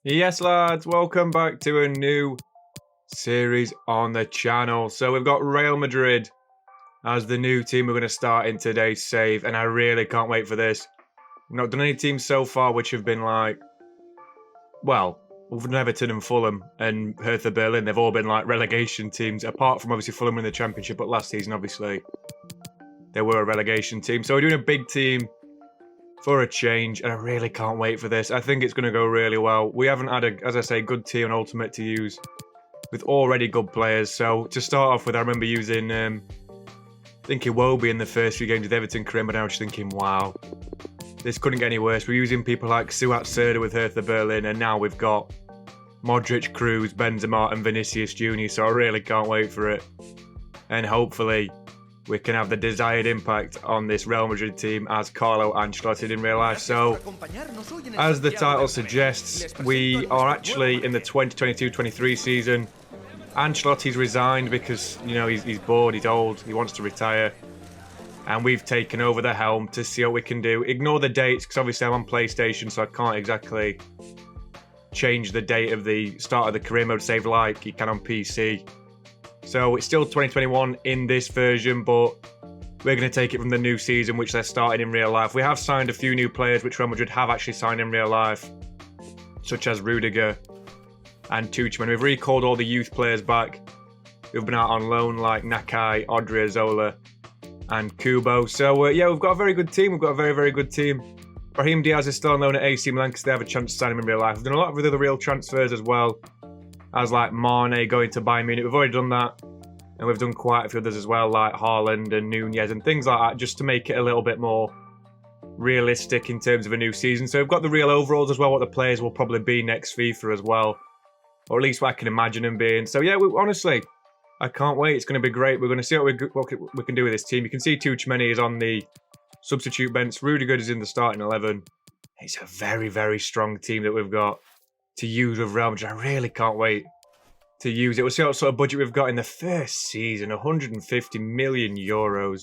Yes, lads, welcome back to a new series on the channel. So we've got Real Madrid as the new team we're going to start in today's save, and I really can't wait for this. We've not done any teams so far which have been like, well, we've done Everton and Fulham and Hertha Berlin. They've all been like relegation teams, apart from obviously Fulham in the Championship, but last season obviously they were a relegation team. So we're doing a big team for a change, and I really can't wait for this. I think it's going to go really well. We haven't had, as I say, good team and ultimate to use with already good players. So to start off with, I remember using, thinking Iwobi in the first few games with Everton Karim, but I was just thinking, wow, this couldn't get any worse. We're using people like Suat Serdar with Hertha Berlin, and now we've got Modric, Cruz, Benzema, and Vinicius Jr. So I really can't wait for it. And hopefully we can have the desired impact on this Real Madrid team as Carlo Ancelotti did in real life. So, as the title suggests, we are actually in the 2022-23 season. Ancelotti's resigned because, you know, he's bored, he's old, he wants to retire. And we've taken over the helm to see what we can do. Ignore the dates, because obviously I'm on PlayStation, so I can't exactly change the date of the start of the career mode save like you can on PC. So it's still 2021 in this version, but we're going to take it from the new season, which they're starting in real life. We have signed a few new players, which Real Madrid have actually signed in real life, such as Rudiger and Tuchman. We've recalled all the youth players back who've been out on loan, like Nakai, Odriozola, and Kubo. So, yeah, we've got a very good team. We've got a very, very good team. Brahim Diaz is still on loan at AC Milan because they have a chance to sign him in real life. We've done a lot of other real transfers as well, as like Mane going to Bayern Munich. We've already done that. And we've done quite a few others as well, like Haaland and Nunez and things like that, just to make it a little bit more realistic in terms of a new season. So we've got the real overalls as well, what the players will probably be next FIFA as well. Or at least what I can imagine them being. So yeah, honestly, I can't wait. It's going to be great. We're going to see what we can do with this team. You can see Tuchman is on the substitute bench. Rudiger is in the starting 11. It's a very, very strong team that we've got to use with Real Madrid. I really can't wait to use it. We'll see what sort of budget we've got in the first season. 150 million euros.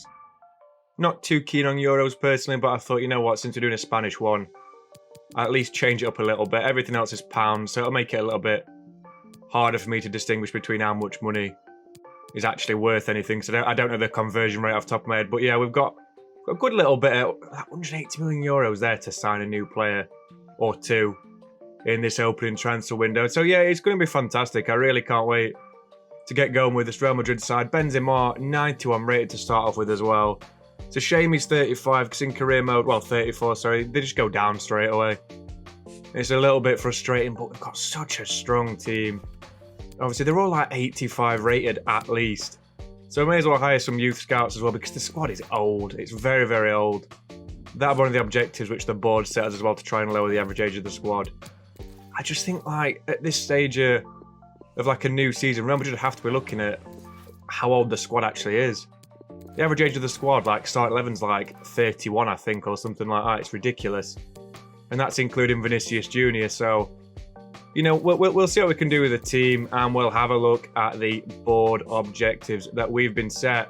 Not too keen on euros personally, but I thought, you know what, since we're doing a Spanish one, I'll at least change it up a little bit. Everything else is pounds, so it'll make it a little bit harder for me to distinguish between how much money is actually worth anything. So I don't know the conversion rate off the top of my head, but yeah, we've got a good little bit of 180 million euros there to sign a new player or two in this opening transfer window. So yeah, it's going to be fantastic. I really can't wait to get going with this Real Madrid side. Benzema, 91 rated to start off with as well. It's a shame he's 35 because in career mode, well, 34, sorry, they just go down straight away. It's a little bit frustrating, but we've got such a strong team. Obviously, they're all like 85 rated at least. So I may as well hire some youth scouts as well because the squad is old. It's very, very old. That's one of the objectives which the board set us as well, to try and lower the average age of the squad. I just think, like, at this stage of like a new season, Real Madrid have to be looking at how old the squad actually is. The average age of the squad, like, start 11's like 31, I think, or something like that. It's ridiculous. And that's including Vinicius Jr. So, you know, we'll see what we can do with the team, and we'll have a look at the board objectives that we've been set.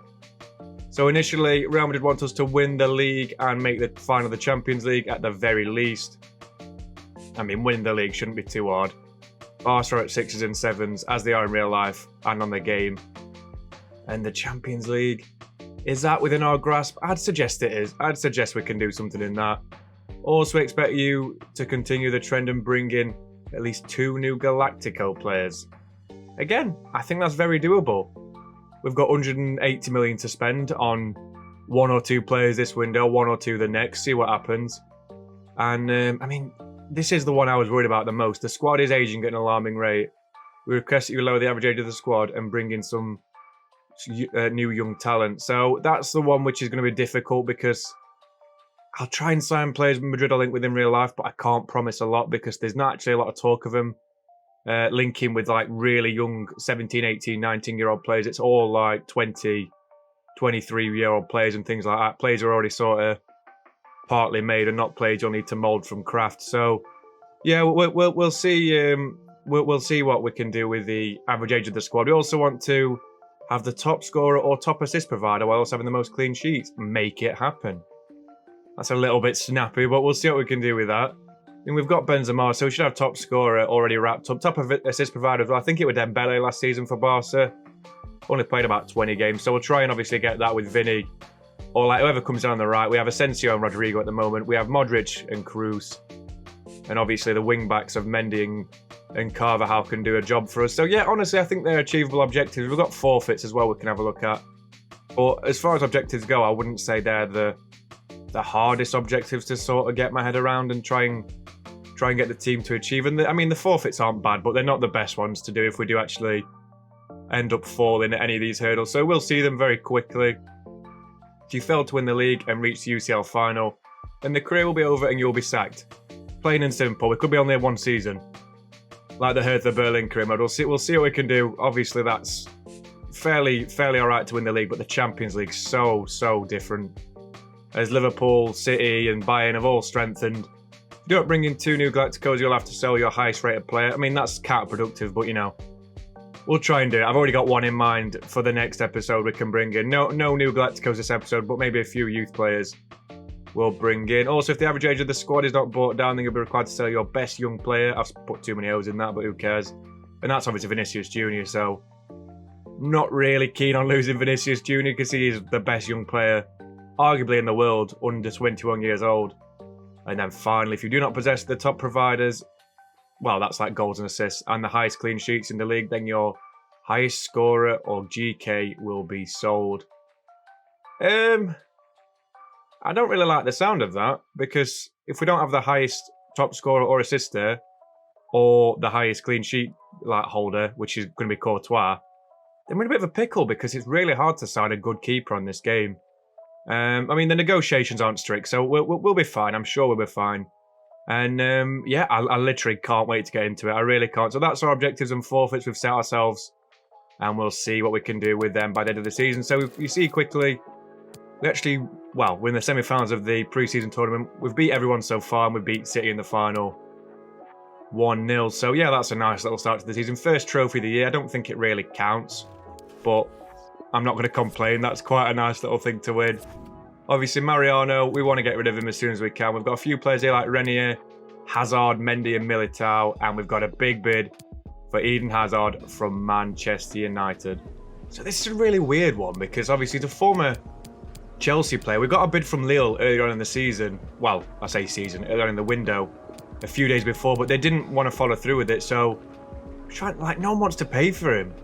So initially, Real Madrid want us to win the league and make the final of the Champions League at the very least. I mean, winning the league shouldn't be too hard. Barca are at 6s and 7s, as they are in real life and on the game. And the Champions League, is that within our grasp? I'd suggest it is. I'd suggest we can do something in that. Also expect you to continue the trend and bring in at least 2 new Galactico players. Again, I think that's very doable. We've got 180 million to spend on 1 or 2 players this window, 1 or 2 the next, see what happens. And, I mean, this is the one I was worried about the most. The squad is aging at an alarming rate. We request that you lower the average age of the squad and bring in some new young talent. So that's the one which is going to be difficult because I'll try and sign players Madrid I link with in real life, but I can't promise a lot because there's not actually a lot of talk of them linking with like really young 17, 18, 19-year-old players. It's all like 20, 23-year-old players and things like that. Players are already sort of partly made and not players you'll need to mould from craft. So yeah, we'll see. We'll see what we can do with the average age of the squad. We also want to have the top scorer or top assist provider while also having the most clean sheets. Make it happen. That's a little bit snappy, but we'll see what we can do with that. mean, we've got Benzema, so we should have top scorer already wrapped up. Top of assist provider, well, I think it was Dembele last season for Barca. Only played about 20 games, so we'll try and obviously get that with Vinny. Or like whoever comes down on the right. We have Asensio and Rodrigo at the moment. We have Modric and Kroos. And obviously the wing-backs of Mendy and Carvajal can do a job for us. So yeah, honestly, I think they're achievable objectives. We've got forfeits as well we can have a look at. But as far as objectives go, I wouldn't say they're the hardest objectives to sort of get my head around and try and get the team to achieve. And I mean, the forfeits aren't bad, but they're not the best ones to do if we do actually end up falling at any of these hurdles. So we'll see them very quickly. If you fail to win the league and reach the UCL final, then the career will be over and you'll be sacked. Plain and simple. It could be only one season, like the Hertha Berlin career mode. We'll see what we can do. Obviously, that's fairly all right to win the league, but the Champions League's so different. As Liverpool, City, and Bayern have all strengthened. If you don't bring in 2 new Galacticos, you'll have to sell your highest rated player. I mean, that's counterproductive, but you know, we'll try and do it. I've already got one in mind for the next episode we can bring in. No new Galacticos this episode, but maybe a few youth players we'll bring in. Also, if the average age of the squad is not brought down, then you'll be required to sell your best young player. I've put too many O's in that, but who cares? And that's obviously Vinicius Jr., so not really keen on losing Vinicius Jr. because he is the best young player, arguably in the world, under 21 years old. And then finally, if you do not possess the top providers, well, that's like goals and assists, and the highest clean sheets in the league, then your highest scorer or GK will be sold. I don't really like the sound of that, because if we don't have the highest top scorer or assister, or the highest clean sheet holder, which is going to be Courtois, then we're in a bit of a pickle, because it's really hard to sign a good keeper on this game. I mean, the negotiations aren't strict, so we'll be fine. I'm sure we'll be fine. And yeah, I literally can't wait to get into it. I really can't. So that's our objectives and forfeits we've set ourselves, and we'll see what we can do with them by the end of the season. So you see quickly, we're in the semi-finals of the pre-season tournament. We've beat everyone so far, and we beat City in the final 1-0. So yeah, that's a nice little start to the season. First trophy of the year. I don't think it really counts, but I'm not going to complain. That's quite a nice little thing to win. Obviously, Mariano, we want to get rid of him as soon as we can. We've got a few players here like Renier, Hazard, Mendy and Militao, and we've got a big bid for Eden Hazard from Manchester United. So this is a really weird one, because obviously the former Chelsea player, we got a bid from Lille earlier on in the season. Well, I say season, earlier on in the window, a few days before, but they didn't want to follow through with it. So, no one wants to pay for him.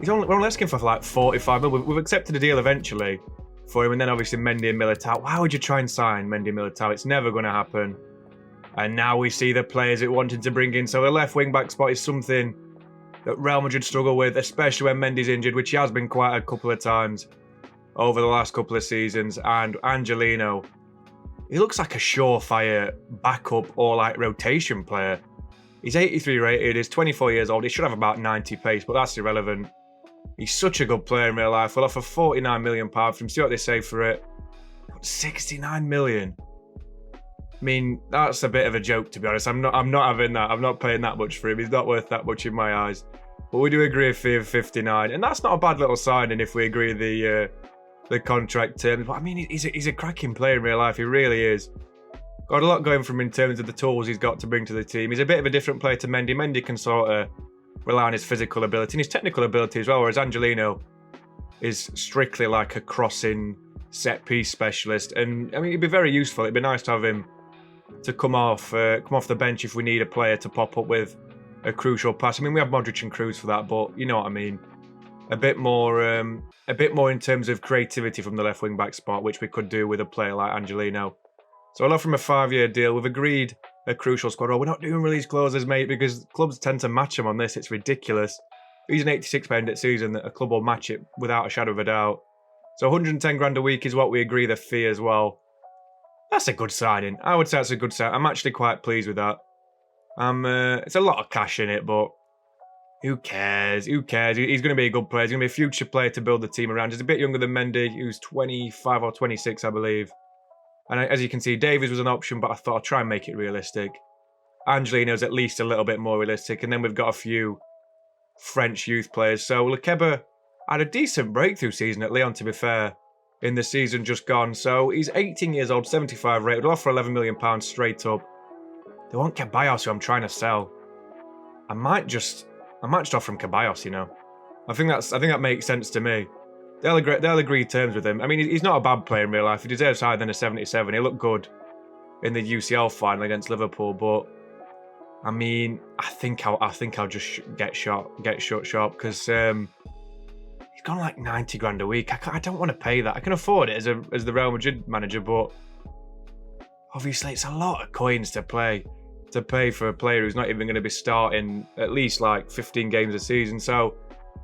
We're only asking for like 45 million. We've accepted a deal eventually for him, and then obviously Mendy and Militao. Why would you try and sign Mendy and Militao? It's never going to happen. And now we see the players it wanted to bring in. So the left wing-back spot is something that Real Madrid struggle with, especially when Mendy's injured, which he has been quite a couple of times over the last couple of seasons. And Angelino, he looks like a surefire backup or like rotation player. He's 83 rated, he's 24 years old, he should have about 90 pace, but that's irrelevant. He's such a good player in real life. We'll offer £49 million for him, see what they say for it. 69 million. I mean, that's a bit of a joke, to be honest. I'm not having that. I'm not paying that much for him. He's not worth that much in my eyes. But we do agree a fee of 59, and that's not a bad little signing if we agree the contract terms. But I mean, he's a cracking player in real life. He really is. Got a lot going for him in terms of the tools he's got to bring to the team. He's a bit of a different player to Mendy. Mendy can sort of rely on his physical ability and his technical ability as well, whereas Angelino is strictly like a crossing set-piece specialist. And I mean, it'd be very useful. It'd be nice to have him to come off the bench if we need a player to pop up with a crucial pass. I mean, we have Modric and Kroos for that, but you know what I mean. A bit more in terms of creativity from the left wing back spot, which we could do with a player like Angelino. So I'll offer him a 5-year deal. We've agreed a crucial squad role. We're not doing release clauses, mate, because clubs tend to match him on this. It's ridiculous. He's an 86 pound season that a club will match it without a shadow of a doubt. So 110 grand a week is what we agree the fee as well. That's a good signing. I would say that's a good sign. I'm actually quite pleased with that. It's a lot of cash in it, but who cares? Who cares? He's going to be a good player. He's going to be a future player to build the team around. He's a bit younger than Mendy, who's 25 or 26, I believe. And as you can see, Davies was an option, but I thought I'd try and make it realistic. Angelino's at least a little bit more realistic. And then we've got a few French youth players. So Lekeba had a decent breakthrough season at Lyon, to be fair, in the season just gone. So he's 18 years old, 75 rated. We'll offer £11 million straight up. They want Ceballos, who I'm trying to sell. I might just offer him Ceballos, you know. I think that makes sense to me. They'll agree terms with him. I mean, he's not a bad player in real life. He deserves higher than a 77. He looked good in the UCL final against Liverpool, but I mean, I think I'll just get shut shop because he's gone like 90 grand a week. I don't want to pay that. I can afford it as the Real Madrid manager, but obviously it's a lot of coins to pay for a player who's not even going to be starting at least like 15 games a season. So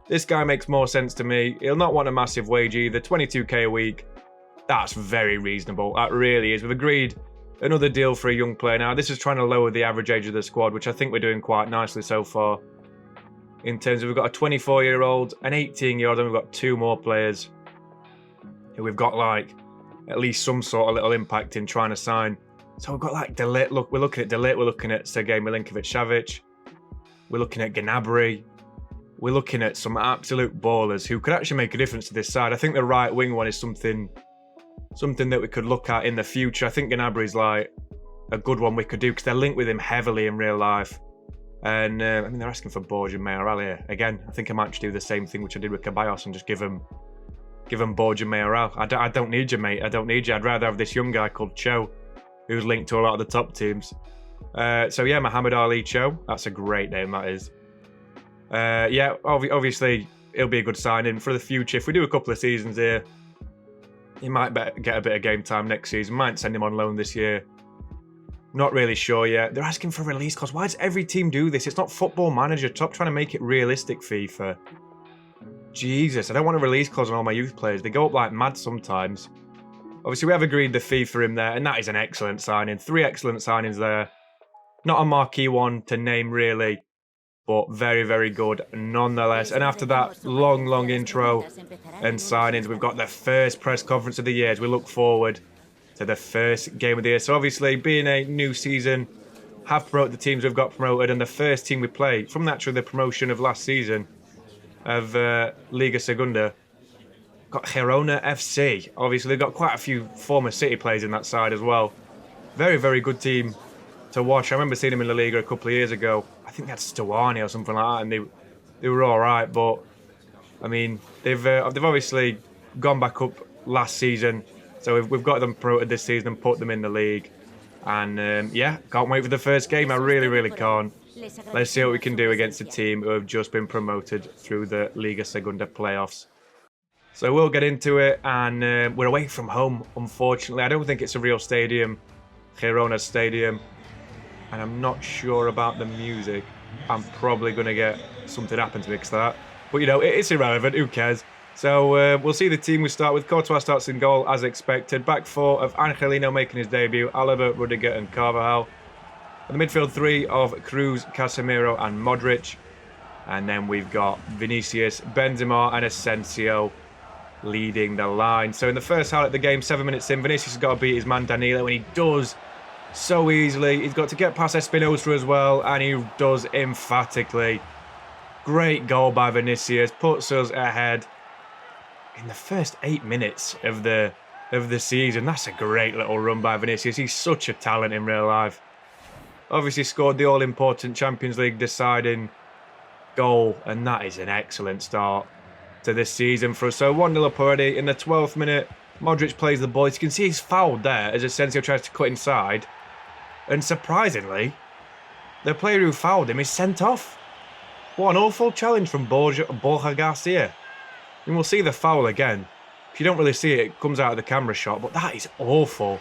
this guy makes more sense to me. He'll not want a massive wage either. 22k a week. That's very reasonable. That really is. We've agreed another deal for a young player. Now, this is trying to lower the average age of the squad, which I think we're doing quite nicely so far. In terms of, we've got a 24-year-old, an 18-year-old, and we've got 2 more players who we've got like at least some sort of little impact in trying to sign. So we've got like De Ligt. Look, we're looking at De Ligt. We're looking at Sergej Milinkovic-Savic. We're looking at Gnabry. We're looking at some absolute ballers who could actually make a difference to this side. I think the right wing one is something that we could look at in the future. I think Gnabry's like a good one we could do because they're linked with him heavily in real life. And I mean, they're asking for Borja Mayoral here. Again, I think I might just do the same thing which I did with Ceballos and just give him Borja Mayoral. I don't need you, mate. I don't need you. I'd rather have this young guy called Cho, who's linked to a lot of the top teams. So yeah, Mohamed Ali Cho. That's a great name, that is. Yeah, obviously, it'll be a good signing for the future. If we do a couple of seasons here, he might get a bit of game time next season. Might send him on loan this year. Not really sure yet. They're asking for release clause. Why does every team do this? It's not Football Manager. Stop trying to make it realistic, FIFA. Jesus, I don't want a release clause on all my youth players. They go up like mad sometimes. Obviously, we have agreed the fee for him there, and that is an excellent signing. 3 excellent signings there. Not a marquee one to name, really, but very, very good nonetheless. And after that long intro and signings, we've got the first press conference of the year as we look forward to the first game of the year. So obviously, being a new season, have promoted the teams we've got promoted, and the first team we play from naturally the promotion of last season of Liga Segunda, got Girona FC. Obviously, they've got quite a few former City players in that side as well. Very, very good team to watch. I remember seeing them in La Liga a couple of years ago. I think that's Stuani or something like that, and they were all right. But I mean, they've obviously gone back up last season, so we've got them promoted this season and put them in the league. And yeah, can't wait for the first game. I really can't. Let's see what we can do against a team who have just been promoted through the Liga Segunda playoffs. So we'll get into it, and we're away from home, unfortunately. I don't think it's a real stadium, Girona Stadium, and I'm not sure about the music. I'm probably going to get something happen to mix that. But, you know, it's irrelevant. Who cares? So we'll see the team we start with. Courtois starts in goal, as expected. Back 4 of Angelino making his debut, Alaba, Rudiger and Carvajal. And the midfield 3 of Cruz, Casemiro and Modric. And then we've got Vinicius, Benzema and Asensio leading the line. So in the first half of the game, 7 minutes in, Vinicius has got to beat his man Danilo, and he does so easily. He's got to get past Espinosa as well, and he does emphatically. Great goal by Vinicius, puts us ahead in the first 8 minutes of the season. That's a great little run by Vinicius. He's such a talent in real life. Obviously scored the all-important Champions League deciding goal, and that is an excellent start to this season for us. So 1-0 up already. In the 12th minute, Modric plays the ball. As you can see, he's fouled there as Asensio tries to cut inside. And surprisingly, the player who fouled him is sent off. What an awful challenge from Borja Garcia. And we'll see the foul again. If you don't really see it, it comes out of the camera shot, but that is awful.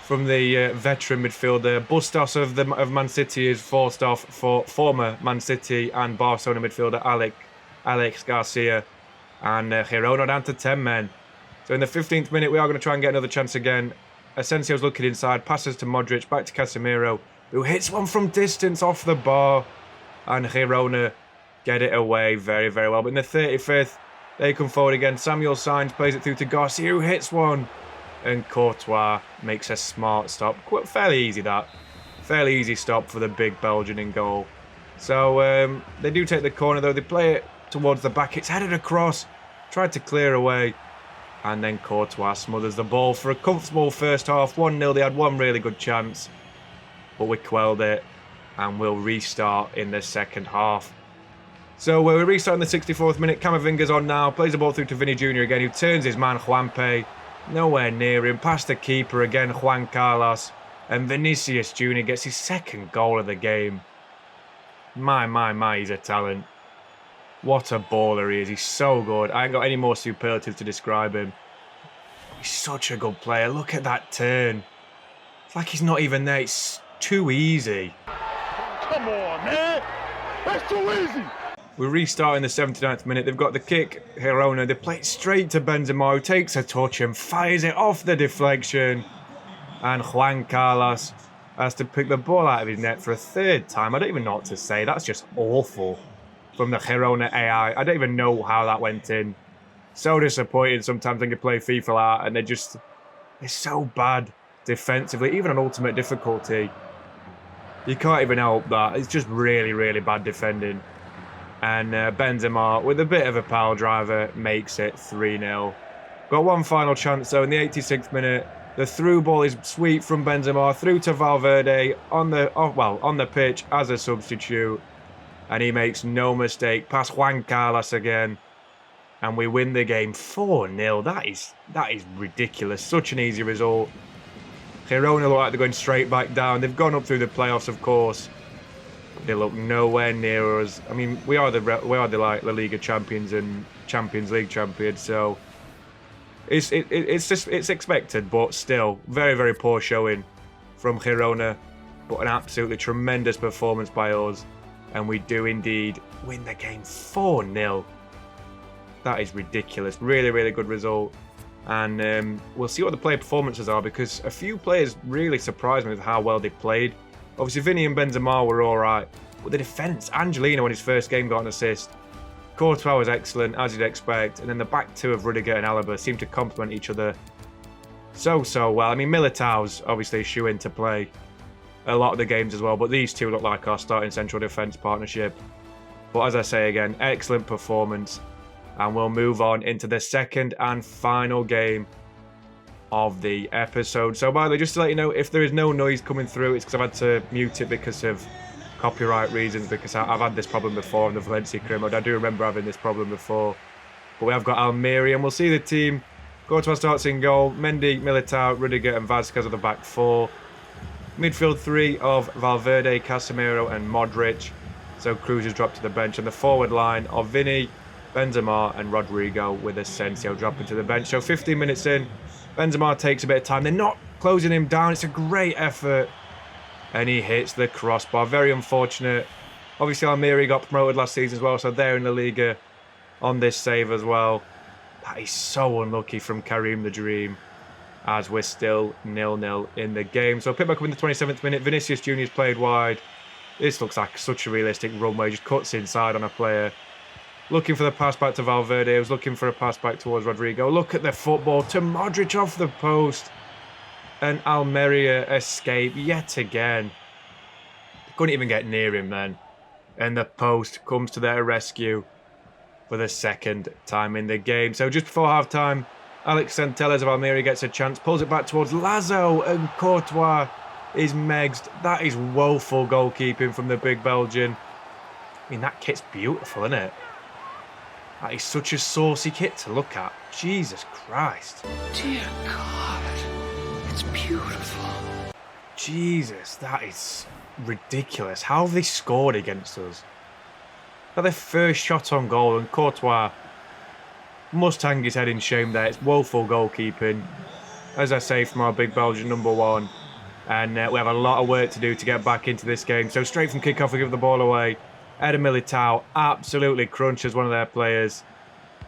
From the veteran midfielder, Bustos of Man City is forced off for former Man City and Barcelona midfielder Alex Garcia, and Girona down to 10 men. So in the 15th minute, we are going to try and get another chance again. Asensio's looking inside, passes to Modric, back to Casemiro, who hits one from distance off the bar, and Girona get it away very, very well. But in the 35th, they come forward again. Samuel Sainz plays it through to Garcia, who hits one, and Courtois makes a smart stop. Fairly easy, that. Fairly easy stop for the big Belgian in goal. So they do take the corner, though. They play it towards the back. It's headed across. Tried to clear away. And then Courtois smothers the ball for a comfortable first half. 1-0. They had one really good chance. but we quelled it, and we'll restart in the second half. So we restart in the 64th minute. Camavinga's on now, plays the ball through to Vinny Jr. again, who turns his man Juanpe. Nowhere near him, past the keeper again, Juan Carlos. And Vinicius Jr. gets his second goal of the game. My, he's a talent. What a baller he is. He's so good. I ain't got any more superlatives to describe him. He's such a good player. Look at that turn. It's like he's not even there. It's too easy. Come on, man. That's too easy. We restart in the 79th minute. They've got the kick. Girona, they play it straight to Benzema, who takes a touch and fires it off the deflection. And Juan Carlos has to pick the ball out of his net for a third time. I don't even know what to say. That's just awful from the Girona AI. I don't even know how that went in. So disappointing sometimes when you play FIFA like that, and they're so bad defensively, even on ultimate difficulty. You can't even help that. It's just really, really bad defending. And Benzema, with a bit of a power driver, makes it 3-0. Got one final chance though in the 86th minute. The through ball is sweet from Benzema through to Valverde on the pitch as a substitute. And he makes no mistake. Past Juan Carlos again. And we win the game 4-0. That is ridiculous. Such an easy result. Girona look like they're going straight back down. They've gone up through the playoffs, of course. They look nowhere near us. I mean, we are the like La Liga champions and Champions League champions, so it's expected, but still very, very poor showing from Girona, but an absolutely tremendous performance by us, and we do indeed win the game 4-0. That is ridiculous. Really, really good result. And we'll see what the player performances are, because a few players really surprised me with how well they played. Obviously, Vinny and Benzema were all right. But the defence, Angelino in his first game got an assist. Courtois was excellent, as you'd expect. And then the back two of Rudiger and Alaba seemed to complement each other so well. I mean, Militao's obviously a shoe-in to play a lot of the games as well. But these two look like our starting central defence partnership. But as I say again, excellent performance. And we'll move on into the second and final game of the episode. So by the way, just to let you know, if there is no noise coming through, it's because I've had to mute it because of copyright reasons, because I've had this problem before in the Valencia CAREERMODE. I do remember having this problem before. But we have got Almeria, and we'll see the team. Courtois starts in goal. Mendy, Militao, Rudiger and Vazquez are the back four. Midfield three of Valverde, Casemiro and Modric. So Cruz has dropped to the bench. And the forward line of Vinny, Benzema and Rodrigo, with Asensio dropping to the bench. So 15 minutes in, Benzema takes a bit of time. They're not closing him down. It's a great effort. And he hits the crossbar. Very unfortunate. Obviously, Almeria got promoted last season as well, so they're in the Liga on this save as well. That is so unlucky from Karim the Dream, as we're still 0-0 in the game. So pick back up in the 27th minute. Vinicius Jr. has played wide. This looks like such a realistic run where he just cuts inside on a player. Looking for the pass back to Valverde. He was looking for a pass back towards Rodrigo. Look at the football to Modric off the post. And Almeria escape yet again. Couldn't even get near him then. And the post comes to their rescue for the second time in the game. So just before half-time, Alex Centelles of Almeria gets a chance. Pulls it back towards Lazo, and Courtois is megsed. That is woeful goalkeeping from the big Belgian. I mean, that kit's beautiful, isn't it? That is such a saucy kit to look at. Jesus Christ. Dear God, it's beautiful. Jesus, that is ridiculous. How have they scored against us? At their first shot on goal, and Courtois must hang his head in shame there. It's woeful goalkeeping, as I say, from our big Belgian number one. And we have a lot of work to do to get back into this game. So straight from kickoff, we give the ball away. Eder Militao absolutely crunches one of their players.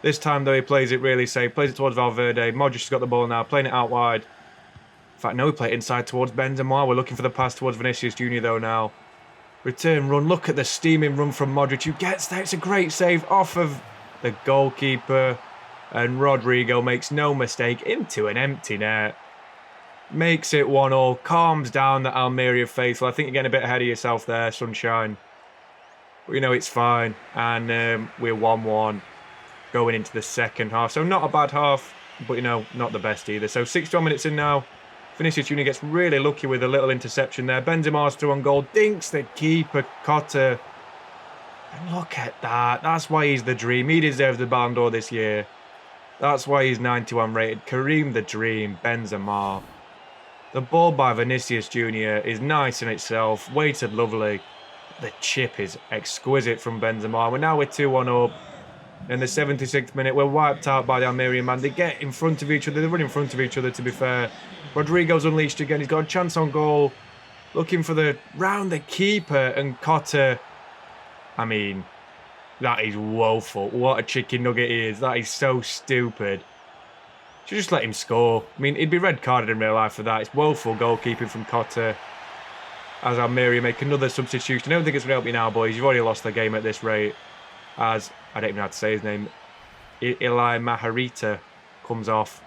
This time, though, he plays it really safe. Plays it towards Valverde. Modric has got the ball now, playing it out wide. In fact, no, we play it inside towards Benzema. We're looking for the pass towards Vinicius Jr. though now. Return run. Look at the steaming run from Modric, who gets there. It's a great save off of the goalkeeper. And Rodrigo makes no mistake into an empty net. Makes it 1-1. Calms down the Almeria faithful. I think you're getting a bit ahead of yourself there, Sunshine. But you know, it's fine. And we're 1-1 going into the second half. So not a bad half, but you know, not the best either. So 61 minutes in now. Vinicius Junior gets really lucky with a little interception there. Benzema's through on goal, dinks the keeper, Cotta. And look at that. That's why he's the dream. He deserves the Ballon d'Or this year. That's why he's 91 rated. Karim the Dream, Benzema. The ball by Vinicius Junior is nice in itself, weighted lovely. The chip is exquisite from Benzema. Now we're 2-1 up. In the 76th minute, we're wiped out by the Almerian man. They get in front of each other. They run in front of each other, to be fair. Rodrigo's unleashed again. He's got a chance on goal. Looking for the round the keeper, and Cotta. I mean, that is woeful. What a chicken nugget he is. That is so stupid. Should just let him score. I mean, he'd be red carded in real life for that. It's woeful goalkeeping from Cotta. As Almeria make another substitution. I don't think it's going to help you now, boys. You've already lost the game at this rate. As, I don't even know how to say his name, Eli Maharita comes off.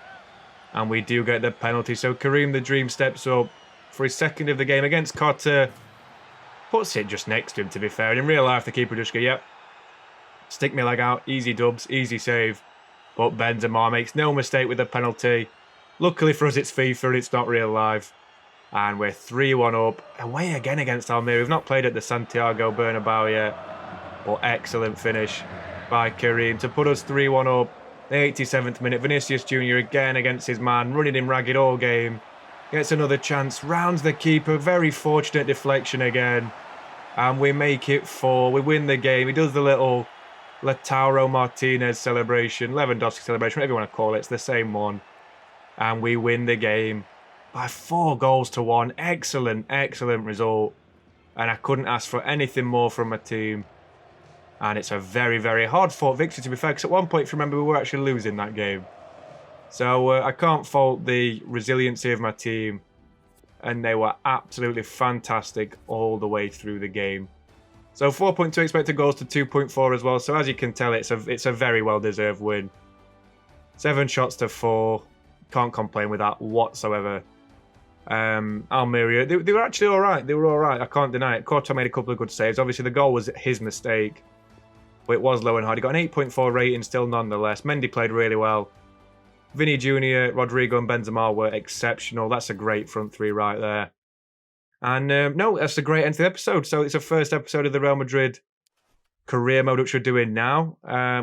And we do get the penalty. So Karim the Dream steps up for his second of the game against Cotta. Puts it just next to him, to be fair. And in real life, the keeper just goes, yep. Stick me leg out. Easy dubs. Easy save. But Benzema makes no mistake with the penalty. Luckily for us, it's FIFA and it's not real life. And we're 3-1 up. Away again against Almeria. We've not played at the Santiago Bernabeu yet. But excellent finish by Karim to put us 3-1 up. The 87th minute, Vinicius Junior again against his man, running him ragged all game. Gets another chance, rounds the keeper, very fortunate deflection again. And we make it 4, we win the game. He does the little Lautaro Martinez celebration, Lewandowski celebration, whatever you want to call it, it's the same one. And we win the game by 4-1. Excellent, excellent result. And I couldn't ask for anything more from my team. And it's a very, very hard-fought victory, to be fair, because at one point, if you remember, we were actually losing that game. So I can't fault the resiliency of my team. And they were absolutely fantastic all the way through the game. So 4.2 expected goals to 2.4 as well. So as you can tell, it's a very well-deserved win. 7 shots to 4. Can't complain with that whatsoever. Almeria, they were actually all right. They were all right. I can't deny it. Courtois made a couple of good saves. Obviously, the goal was his mistake. But it was low and hard. He got an 8.4 rating still nonetheless. Mendy played really well. Vinny Jr., Rodrigo and Benzema were exceptional. That's a great front three right there. And no, that's a great end to the episode. So it's the first episode of the Real Madrid career mode, which we're doing now.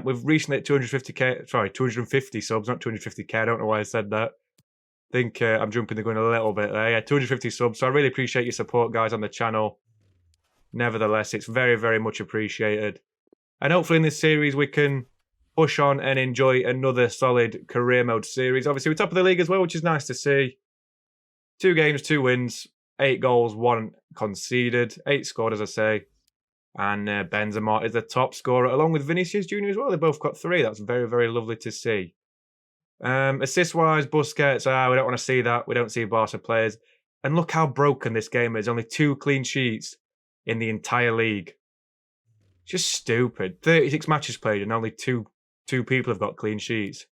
We've recently hit 250 subs, not 250k. I don't know why I said that. I think I'm jumping the gun a little bit there. Yeah, 250 subs. So I really appreciate your support, guys, on the channel. Nevertheless, it's very, very much appreciated. And hopefully in this series we can push on and enjoy another solid career mode series. Obviously, we're top of the league as well, which is nice to see. 2 games, 2 wins, 8 goals, 1 conceded, 8 scored, as I say. And Benzema is the top scorer, along with Vinicius Junior as well. They both got 3. That's very, very lovely to see. Assist-wise, Busquets, we don't want to see that. We don't see Barca players. And look how broken this game is. Only 2 clean sheets in the entire league. Just stupid. 36 matches played and only two people have got clean sheets.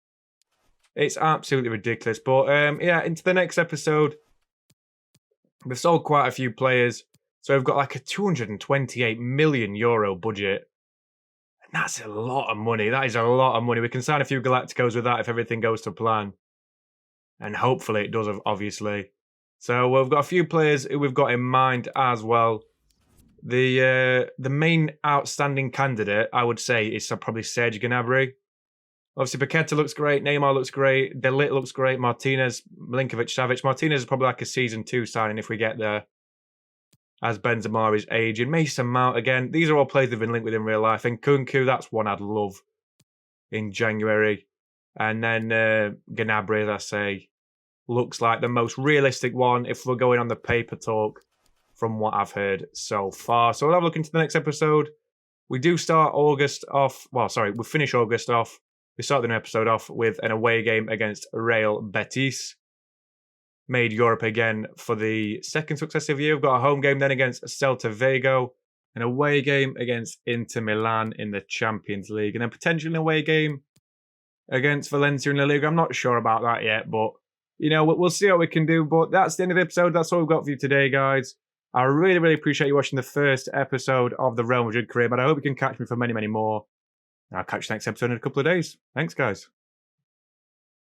It's absolutely ridiculous. But yeah, into the next episode. We've sold quite a few players. So we've got like a €228 million budget. And that's a lot of money. That is a lot of money. We can sign a few Galacticos with that if everything goes to plan. And hopefully it does, obviously. So we've got a few players who we've got in mind as well. The main outstanding candidate, I would say, is probably Serge Gnabry. Obviously, Paqueta looks great. Neymar looks great. De Ligt looks great. Martinez, Milinkovic-Savic. Martinez is probably like a Season 2 signing if we get there. As Benzema is aging. Mason Mount, again. These are all players that have been linked with in real life. And Kunku, that's one I'd love in January. And then Gnabry, as I say, looks like the most realistic one if we're going on the paper talk. From what I've heard so far. So we'll have a look into the next episode. We do start August off. Well, sorry, we finish August off. We start the new episode off with an away game against Real Betis. Made Europe again for the 2nd successive year. We've got a home game then against Celta Vigo. An away game against Inter Milan in the Champions League. And then potentially an away game against Valencia in La Liga. I'm not sure about that yet. But, you know, we'll see what we can do. But that's the end of the episode. That's all we've got for you today, guys. I really, really appreciate you watching the first episode of the Real Madrid career, but I hope you can catch me for many, many more. I'll catch you next episode in a couple of days. Thanks, guys.